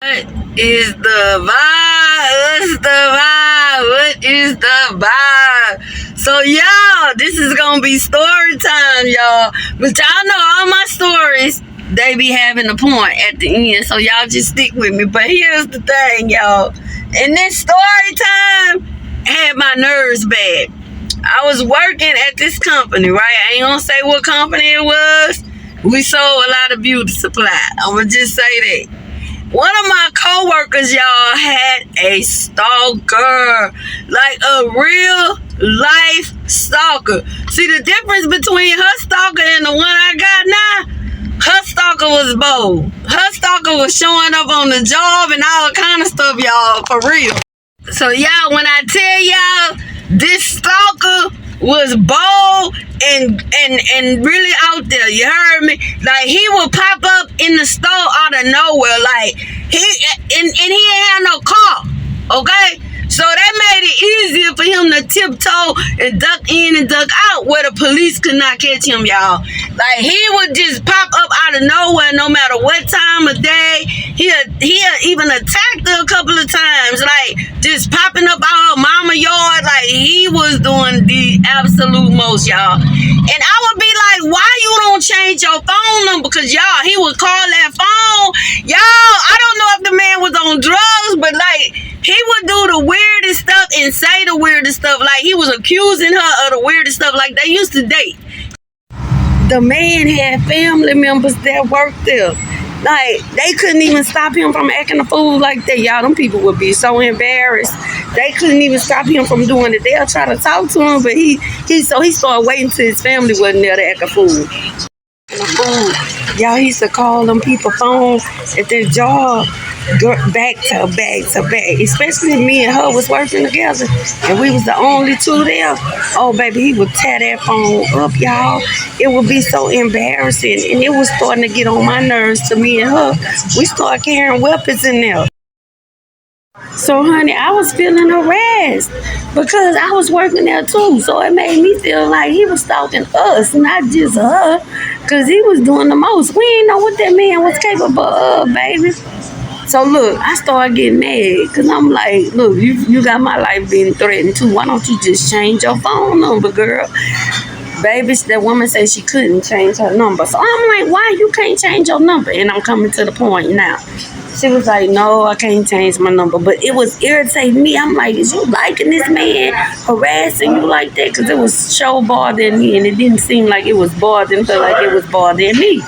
What is the vibe? What's the vibe? What is the vibe? So y'all, this is gonna be story time, y'all. But y'all know all my stories, they be having a point at the end. So y'all just stick with me. But here's the thing, y'all. In this story time, I had my nerves bad. I was working at this company, right? I ain't gonna say what company it was. We sold a lot of beauty supply. I'ma just say that. One of my coworkers, y'all, had a stalker, like a real life stalker. See, the difference between her stalker and the one I got now, her stalker was bold. Her stalker was showing up on the job and all kind of stuff, y'all, for real. So, y'all, when I tell y'all, this stalker was bold and really out there. You heard me? Like, he would pop up in the store out of nowhere. Like, he ain't had no car. Okay? So that made it easier for him to tiptoe and duck in and duck out where the police could not catch him, y'all. Like, he would just pop up out of nowhere no matter what time of day. He'll even attacked her a couple of times, like just popping up out her mama yard. Like, he was doing the absolute most, y'all. And I would be like, why you don't change your phone number? Because, y'all, he would call that phone. Y'all, I don't know if the man was on drugs, but, like, he would do the weirdest stuff and say the weirdest stuff. Like, he was accusing her of the weirdest stuff. Like, they used to date. The man had family members that worked there. Like, they couldn't even stop him from acting a fool like that. Y'all, them people would be so embarrassed. They couldn't even stop him from doing it. They'll try to talk to him, but he started waiting till his family wasn't there to act a fool. Y'all, he used to call them people phones at their job back to back to back. Especially me and her was working together and we was the only two there. Oh, baby, he would tear that phone up, y'all. It would be so embarrassing. And it was starting to get on my nerves to me and her. We started carrying weapons in there. So, honey, I was feeling harassed because I was working there too. So it made me feel like he was stalking us, not just her, because he was doing the most. We didn't know what that man was capable of, baby. So, look, I started getting mad because I'm like, look, you got my life being threatened too. Why don't you just change your phone number, girl? Baby, that woman said she couldn't change her number. So I'm like, why you can't change your number? And I'm coming to the point now. She was like, no, I can't change my number. But it was irritating me. I'm like, is you liking this man harassing you like that? Because it was so bothering me. And it didn't seem like it was bothering her like it was bothering me.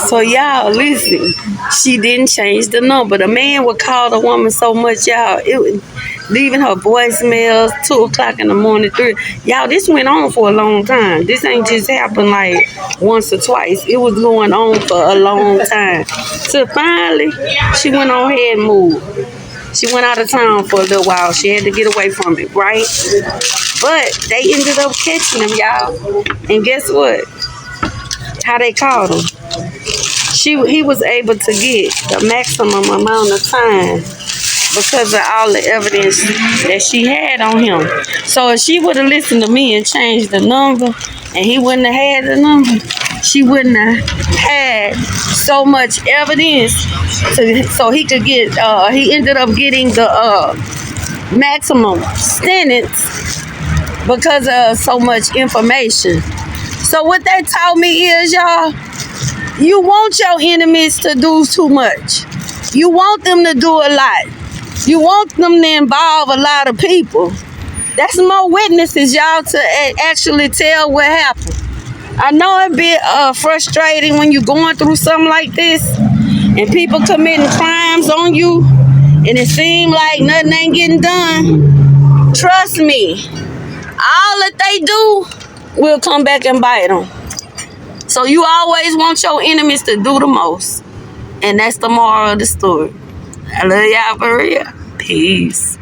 So, y'all, listen. She didn't change the number. The man would call the woman so much, y'all. It was leaving her voicemails 2 o'clock in the morning, 3. Y'all, this went on for a long time. This ain't just happened like once or twice. It was going on for a long time. So finally, she went on ahead and moved. She went out of town for a little while. She had to get away from it, right? But they ended up catching him, y'all. And guess what? How they caught him? He was able to get the maximum amount of time because of all the evidence that she had on him. So if she would have listened to me and changed the number and he wouldn't have had the number, she wouldn't have had so much evidence so he could get, he ended up getting the maximum sentence because of so much information. So what that taught me is, y'all, you want your enemies to do too much. You want them to do a lot. You want them to involve a lot of people. That's more witnesses, y'all, to actually tell what happened. I know it be frustrating when you're going through something like this and people committing crimes on you and it seems like nothing ain't getting done. Trust me, all that they do will come back and bite them. So you always want your enemies to do the most. And that's the moral of the story. I love y'all for real. Peace.